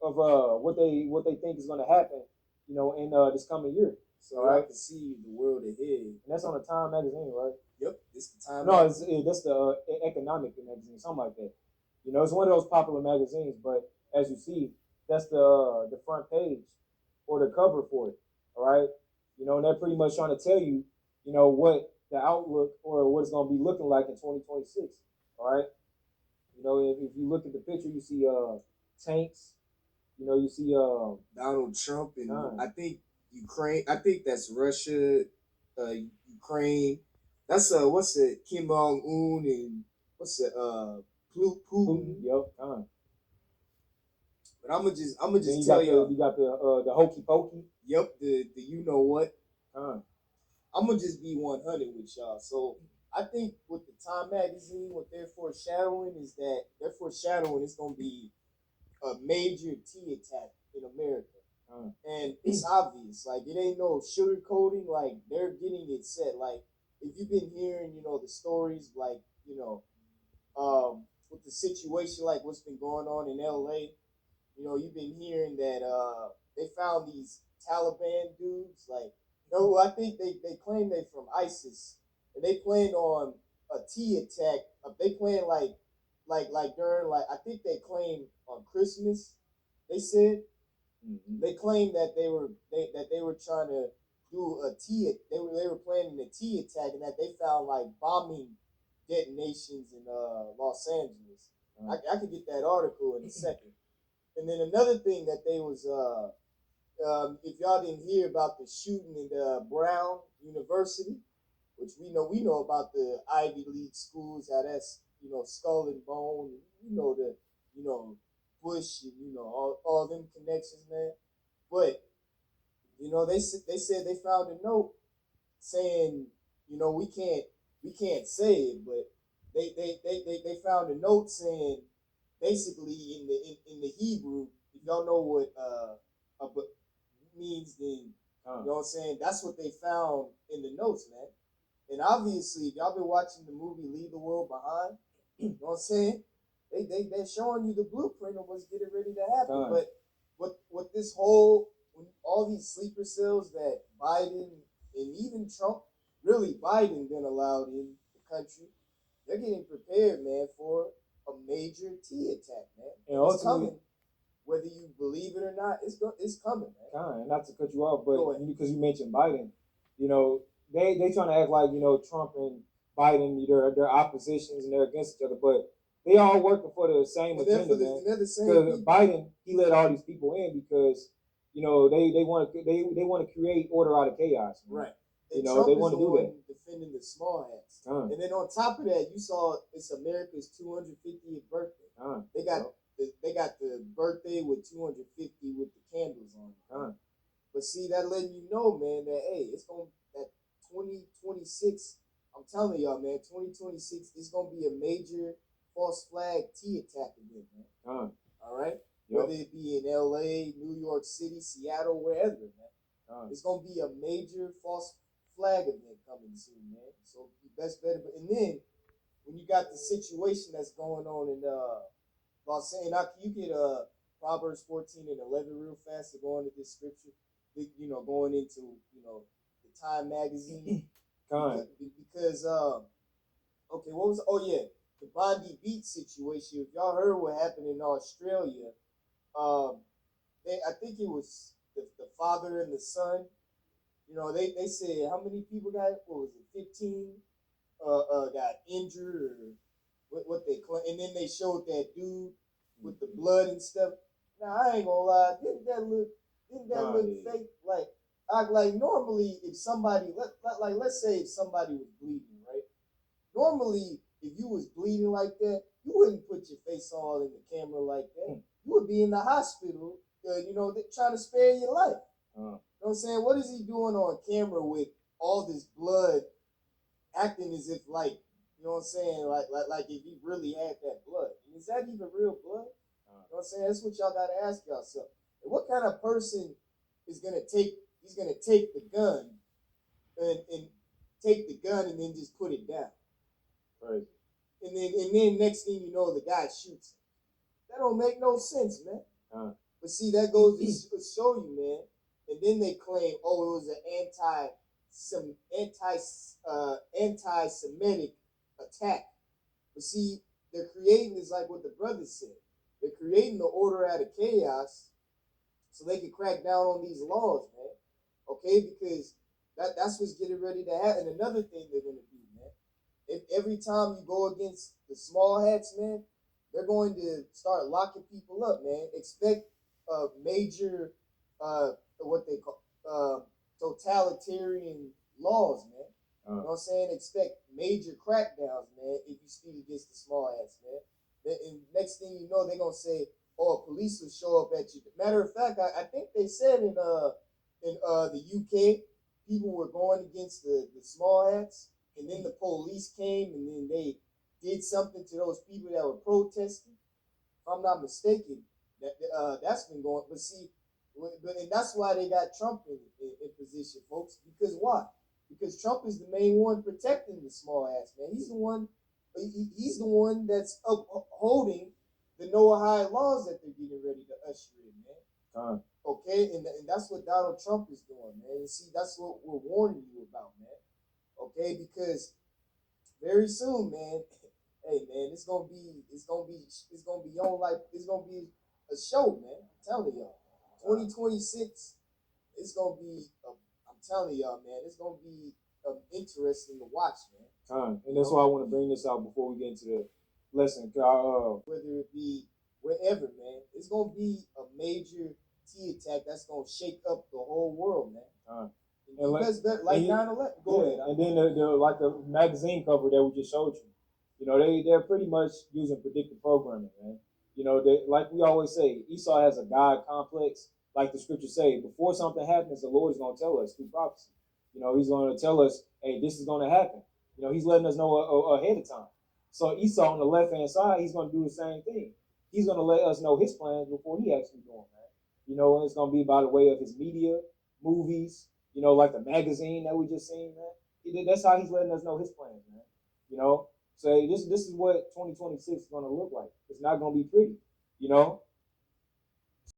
of what they think is going to happen, in this coming year. So I can see the world ahead. And that's on the Time magazine, right? Yep, it's the Time. No, that's the economic magazine, something like that. It's one of those popular magazines, but as you see, that's the front page or the cover for it. All right, and they're pretty much trying to tell you, what the outlook or what it's going to be looking like in 2026. All right, if you look at the picture, you see tanks. You see Donald Trump and I think Ukraine. I think that's Russia, Ukraine. That's what's it? Kim Jong Un and what's it? Putin. Yep. But I'm gonna just tell you. You got the hokey pokey. Yep. The you know what? I'm gonna just be 100 with y'all. So I think with the Time magazine, what they're foreshadowing is that it's gonna be a major T attack in America. And it's obvious. Like, it ain't no sugarcoating. Like, they're getting it set. Like, if you've been hearing, the stories, like, with the situation, like what's been going on in LA, you've been hearing that they found these Taliban dudes. Like, I think they claim they from ISIS. And they planned on a T attack. They planned like during, like, I think they claimed on Christmas, they said. They claimed that they were trying to do a T. They were planning a T attack, and that they found like bombing detonations in Los Angeles. I could get that article in a second. And then another thing that they was if y'all didn't hear about the shooting in Brown University, which we know about the Ivy League schools, how that's Skull and Bone, the Bush, and all them connections, man. But they said they found a note saying, we can't say it, but they found a note saying, basically in the Hebrew, if y'all know what means, then you know what I'm saying, that's what they found in the notes, man. And obviously, if y'all been watching the movie Leave the World Behind, you know what I'm saying, they're showing you the blueprint of what's getting ready to happen. But what this whole, all these sleeper cells that Biden and even Trump, really Biden been allowed in the country, they're getting prepared, man, for a major T attack, man. And it's coming. Whether you believe it or not, it's coming, man. And not to cut you off, but because you mentioned Biden, they trying to act like, Trump and Biden, they're oppositions and they're against each other, but they all working for the same agenda, man. Because Biden, he let all these people in because, they want to create order out of chaos. Man. Right. And Trump they want to do that. Defending the small hats. And then on top of that, you saw it's America's 250th birthday. They got the birthday with 250 with the candles on it. But see, that letting you know, man, that it's gonna, that 2026. I'm telling y'all, man, 2026 is gonna be a major false flag T attack event, man. All right, whether it be in LA, New York City, Seattle, wherever, man. It's gonna be a major false flag event coming soon, man. So you best better. And then when you got the situation that's going on in Los Angeles, now can you get Proverbs 14 and 11 real fast to go into this scripture? Going into the Time magazine. Because okay, what was the Bondi Beach situation? If y'all heard what happened in Australia, I think it was the father and the son. They said how many people got, what was it, 15 got injured, or what they claim, and then they showed that dude with the blood and stuff. Now I ain't gonna lie, didn't that look fake? Like normally if somebody let's say if somebody was bleeding, right? Normally if you was bleeding like that, you wouldn't put your face all in the camera like that. You would be in the hospital, trying to spare your life. You know what I'm saying? What is he doing on camera with all this blood, acting as if like, you know what I'm saying, like if he really had that blood? And is that even real blood? You know what I'm saying? That's what y'all gotta ask yourself. And what kind of person is gonna take the gun and take the gun and then just put it down? Right. And then next thing you know, the guy shoots him. That don't make no sense, man. But see, that goes to show you, man. And then they claim, oh, it was an anti-Semitic attack. But see, they're creating is like what the brothers said. They're creating the order out of chaos so they can crack down on these laws, man. Okay, because that's what's getting ready to happen. And another thing they're gonna do, man. If every time you go against the small hats, man, they're going to start locking people up, man. Expect major what they call totalitarian laws, man. You know what I'm saying? Expect major crackdowns, man, if you speak against the small hats, man. And next thing you know, they're gonna say, "Oh, police will show up at you." Matter of fact, I think they said in the UK, people were going against the small hats, and then the police came, and then they did something to those people that were protesting. If I'm not mistaken, that's been going. But see, and that's why they got Trump in position, folks. Because why? Because Trump is the main one protecting the small ass, man. He's the one. He's the one that's upholding the Noahide laws that they're getting ready to usher in, man. Okay, and that's what Donald Trump is doing, man. And see, that's what we're warning you about, man. Okay, because very soon, man. Hey, man, it's gonna be on like it's gonna be a show, man. I'm telling y'all, 2026, it's gonna be. I'm telling y'all, man, it's gonna be interesting to watch, man. And that's why I want to bring this out before we get into the lesson. Whether it be wherever, man, it's gonna be a major T attack that's gonna shake up the whole world, man. And like 9/11. Go ahead. And then the like the magazine cover that we just showed you. You know, they're pretty much using predictive programming, man. You know, they, like we always say, Esau has a God complex. Like the scriptures say, before something happens, the Lord is going to tell us through prophecy. You know, he's going to tell us, hey, this is going to happen. You know, he's letting us know ahead of time. So Esau on the left-hand side, he's going to do the same thing. He's going to let us know his plans before he actually do them, man. You know, and it's going to be by the way of his media, movies, you know, like the magazine that we just seen, man. That's how he's letting us know his plans, man. You know, so this is what 2026 is going to look like. It's not going to be pretty, you know.